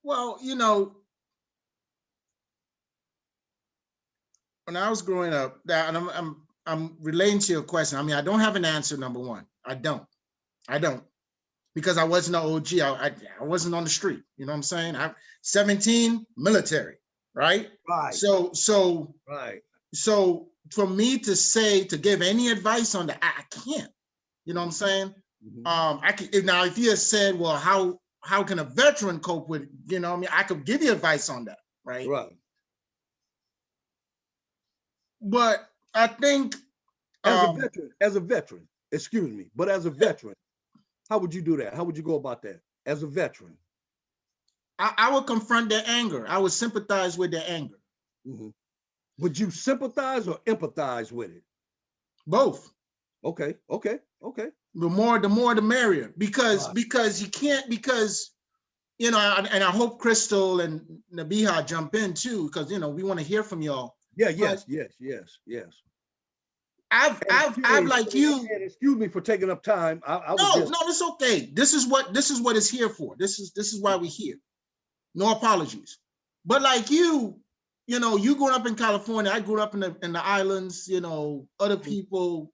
Well, when I was growing up, that and I'm relating to your question. I mean, I don't have an answer. Number one, I don't, because I wasn't an OG. I wasn't on the street. You know what I'm saying? I'm 17, military, right? Right. So Right. So for me to give any advice on that, I can't. You know what I'm saying? I can now. If you had said, well, how can a veteran cope with it? You know, I mean, I could give you advice on that, right? Right. But I think as a veteran, excuse me, but as a veteran, how would you do that? How would you go about that as a veteran? I would confront their anger. I would sympathize with their anger. Would you sympathize or empathize with it? Both. Okay. The more the merrier, because you can't, because and I hope Crystal and Nabiha jump in too, because we want to hear from y'all. Yeah, yes. I've like you. Excuse me for taking up time. No, it's okay. This is what it's here for. This is why we're here. No apologies. But like you grew up in California. I grew up in the islands. Other people,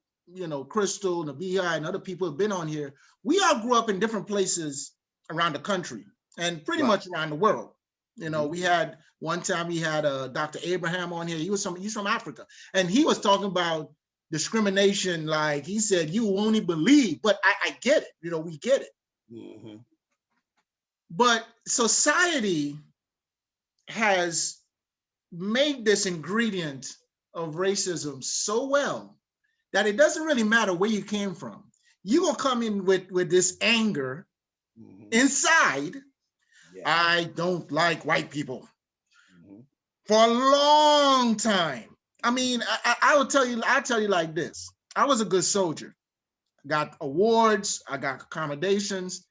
Crystal, Nabiha, and other people have been on here. We all grew up in different places around the country and pretty much around the world. We had one time we had Dr. Abraham on here. He's from Africa, and he was talking about discrimination. Like he said, you won't even believe, but I get it. We get it. But society has made this ingredient of racism so well that it doesn't really matter where you came from. You're gonna come in with this anger inside. Yeah. I don't like white people for a long time. I mean, I'll tell you like this. I was a good soldier. Got awards, I got accommodations,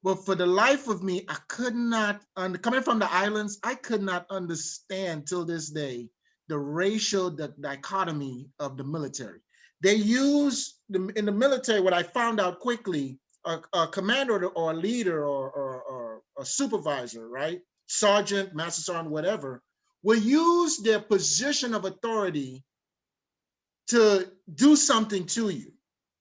but for the life of me, I could not, coming from the islands, I could not understand till this day the racial dichotomy of the military. They use, in the military, what I found out quickly, a commander or a leader or a supervisor, right? Sergeant, master sergeant, whatever, will use their position of authority to do something to you,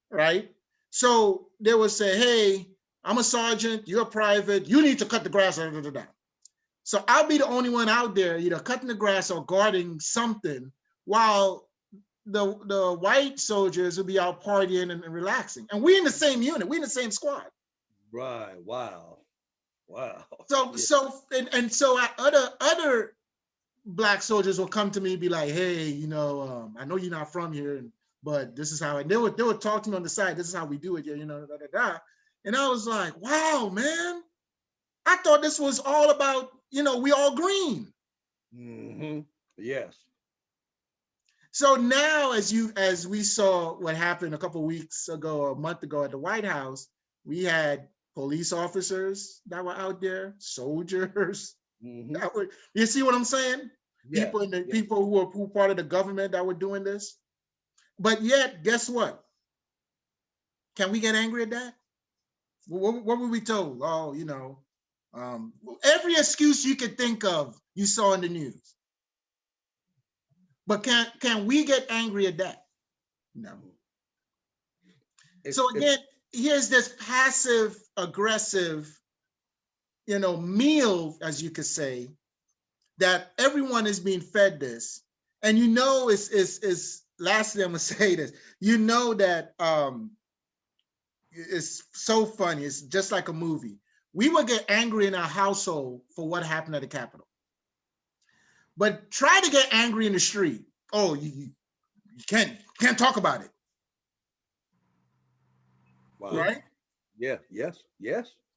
right? So they will say, hey, I'm a sergeant, you're a private, you need to cut the grass. So I'll be the only one out there either cutting the grass or guarding something, while the white soldiers will be out partying and relaxing. And we're in the same unit, we're in the same squad. Right, wow. So other Black soldiers will come to me and be like, hey, I know you're not from here, but this is how, and they would talk to me on the side, this is how we do it here, And I was like, wow, man, I thought this was all about, we all green. Yes. So now, as we saw what happened a couple of weeks ago, or a month ago at the White House, we had police officers that were out there, soldiers. You see what I'm saying? Yeah. People who were part of the government that were doing this. But yet, guess what? Can we get angry at that? What were we told? Oh, every excuse you could think of, you saw in the news. But can we get angry at that? No. So again, here's this passive aggressive, meal, as you could say, that everyone is being fed this. And it's lastly, I'm gonna say this, that it's so funny. It's just like a movie. We would get angry in our household for what happened at the Capitol. But try to get angry in the street. Oh, you can't talk about it. Wow. Right? Yeah, yes.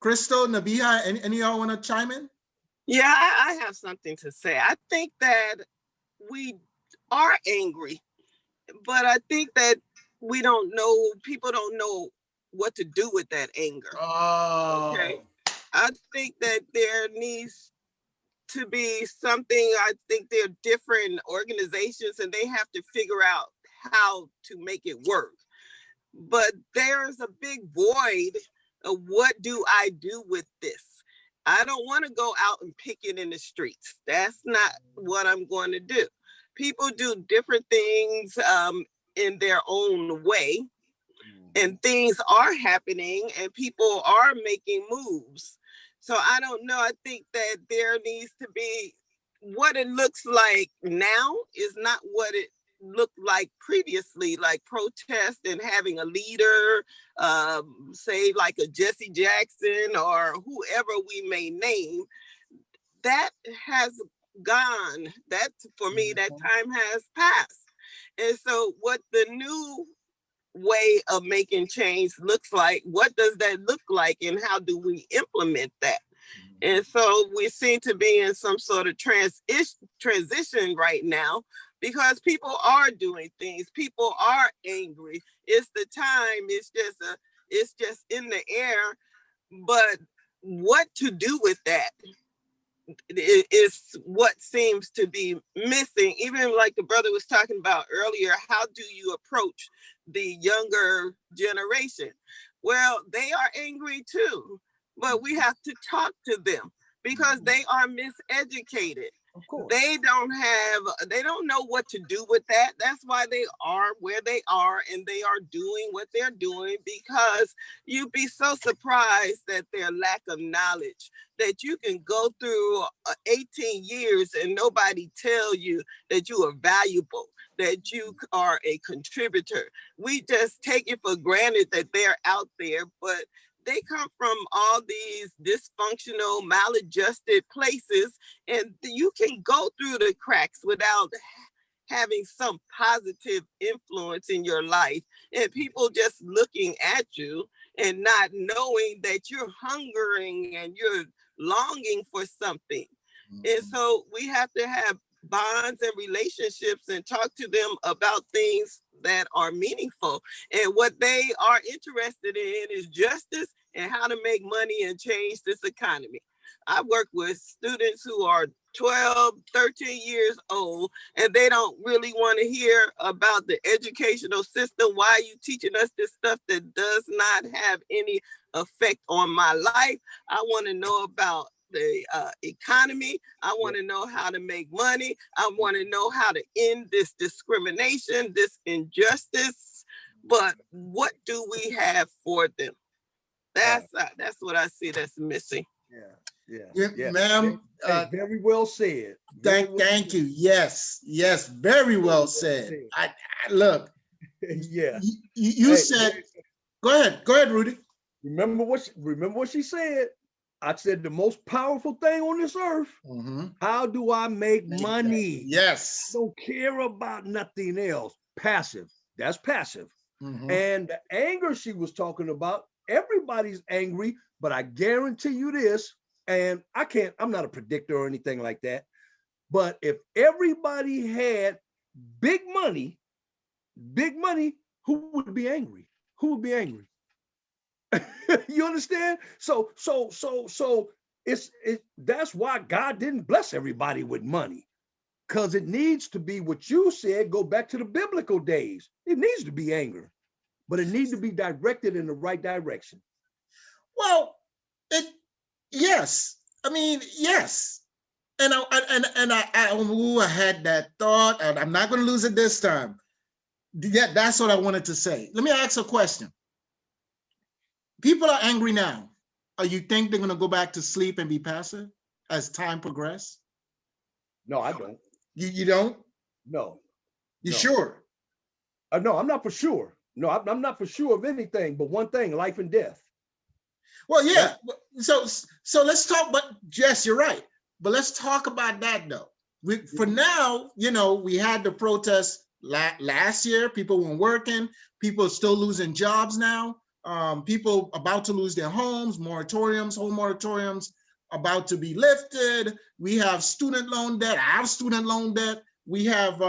Crystal, Nabiha, any of y'all want to chime in? Yeah, I have something to say. I think that we are angry, but I think that people don't know what to do with that anger. Oh. Okay. I think that there needs to be something. I think there are different organizations and they have to figure out how to make it work. But there's a big void of what do I do with this? I don't want to go out and picket in the streets. That's not what I'm going to do. People do different things in their own way, and things are happening and people are making moves. So I don't know. I think that there needs to be, what it looks like now is not what it looked like previously, like protest and having a leader, say like a Jesse Jackson or whoever we may name. That has gone. That, for me, that time has passed. And so what the new way of making change looks like, what does that look like, and how do we implement that? And so we seem to be in some sort of transition right now, because people are doing things, people are angry. It's the time, it's just in the air. But what to do with that is what seems to be missing. Even like the brother was talking about earlier, how do you approach the younger generation? Well, they are angry too, but we have to talk to them because they are miseducated. Of course. They don't know what to do with that. That's why they are where they are, and they are doing what they're doing, because you'd be so surprised at their lack of knowledge, that you can go through 18 years and nobody tell you that you are valuable, that you are a contributor. We just take it for granted that they're out there, but they come from all these dysfunctional, maladjusted places, and you can go through the cracks without having some positive influence in your life, and people just looking at you and not knowing that you're hungering and you're longing for something. And so we have to have bonds and relationships and talk to them about things that are meaningful. And what they are interested in is justice and how to make money and change this economy. I work with students who are 12, 13 years old, and they don't really want to hear about the educational system. Why are you teaching us this stuff that does not have any effect on my life? I want to know about the economy. I want to know how to make money. I want to know how to end this discrimination, this injustice. But what do we have for them? That's what I see that's missing. Yeah. Ma'am. Very well said. Thank you. Yes, very well said. I look. Yeah. You said. Go ahead, Rudy. Remember what she said. I said the most powerful thing on this earth. How do I make money? Yes. I don't care about nothing else. Passive. That's passive. And the anger she was talking about, everybody's angry, but I guarantee you this, and I'm not a predictor or anything like that, but if everybody had big money, who would be angry? Who would be angry? You understand? So that's why God didn't bless everybody with money, because it needs to be what you said. Go back to the biblical days. It needs to be anger, but it needs to be directed in the right direction. Well, yes. I mean, yes. And I had that thought, and I'm not going to lose it this time. Yeah, that's what I wanted to say. Let me ask a question. People are angry now. You think they're going to go back to sleep and be passive as time progresses? No, I don't. You don't? No. You sure? No, I'm not for sure. No, I'm not for sure of anything but one thing: life and death. Well, yeah. So let's talk. But Jess, you're right. But let's talk about that though. For now, we had the protests last year. People weren't working. People are still losing jobs now. People about to lose their homes. Home moratoriums about to be lifted. We have student loan debt. I have student loan debt. We have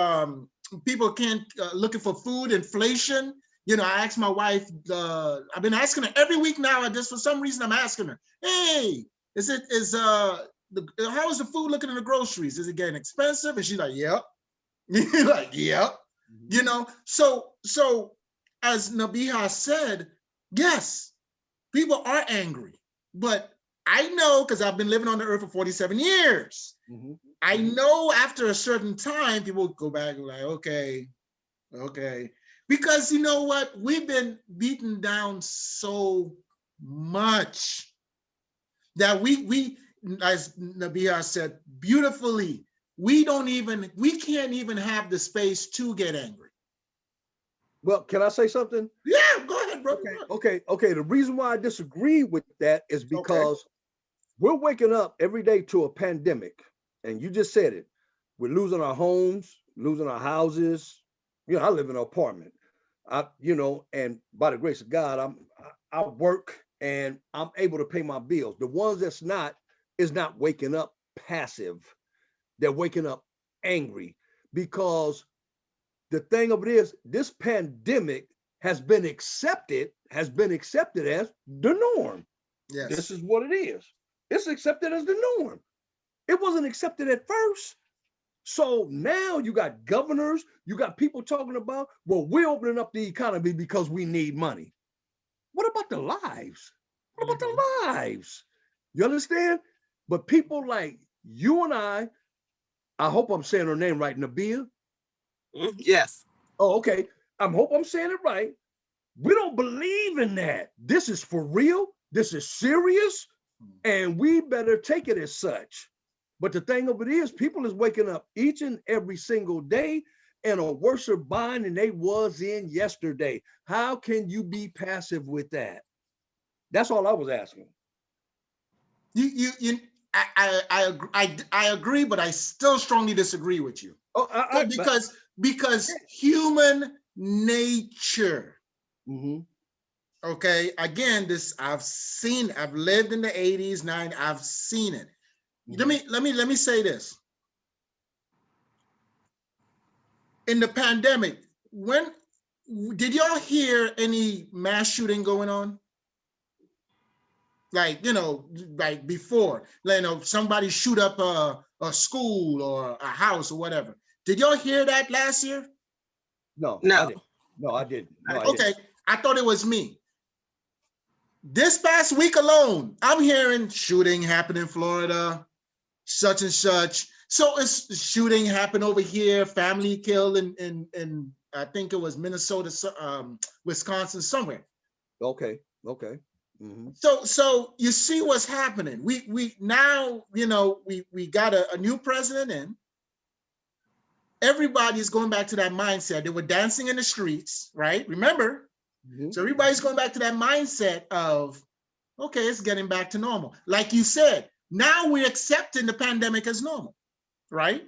people can't looking for food, inflation. I asked my wife, I've been asking her every week now, and just for some reason I'm asking her, hey, how is the food looking in the groceries? Is it getting expensive? And she's like, yep. Like, yep. So as Nabiha said, yes, people are angry, but I know, because I've been living on the earth for 47 years. Mhm. I know after a certain time, people go back and like, okay. Because you know what? We've been beaten down so much that we as Nabia said beautifully, we can't even have the space to get angry. Well, can I say something? Yeah, go ahead, brother. Okay. The reason why I disagree with that is because we're waking up every day to a pandemic, and you just said it. We're losing our homes, losing our houses. I live in an apartment. And by the grace of God, I work and I'm able to pay my bills. The ones that's not is not waking up passive. They're waking up angry because the thing of it is, this pandemic has been accepted as the norm. Yes. This is what it is. It's accepted as the norm. It wasn't accepted at first. So now you got governors, you got people talking about, well, we're opening up the economy because we need money. What about the lives? What about the lives? You understand? But people like you and I hope I'm saying her name right, Nabia. Yes. Oh, okay. I hope I'm saying it right. We don't believe in that. This is for real. This is serious. And we better take it as such. But the thing of it is, people is waking up each and every single day in a worse bind than they was in yesterday. How can you be passive with that? That's all I was asking. I agree, but I still strongly disagree with you. Oh, because human nature. Mm-hmm. Okay, again, I've lived in the 80s, 90s, I've seen it. Mm-hmm. Let me say this. In the pandemic, did y'all hear any mass shooting going on? Like, like before, somebody shoot up a school or a house or whatever. Did y'all hear that last year? No. I didn't. Okay, I thought it was me. This past week alone, I'm hearing shooting happened in Florida, such and such. So it's shooting happened over here, family killed in I think it was Minnesota, Wisconsin, somewhere. Okay. Mm-hmm. So you see what's happening. We now, we got a new president in. Everybody's going back to that mindset. They were dancing in the streets, right? Remember? Mm-hmm. So everybody's going back to that mindset of, okay, it's getting back to normal. Like you said, now we're accepting the pandemic as normal, right?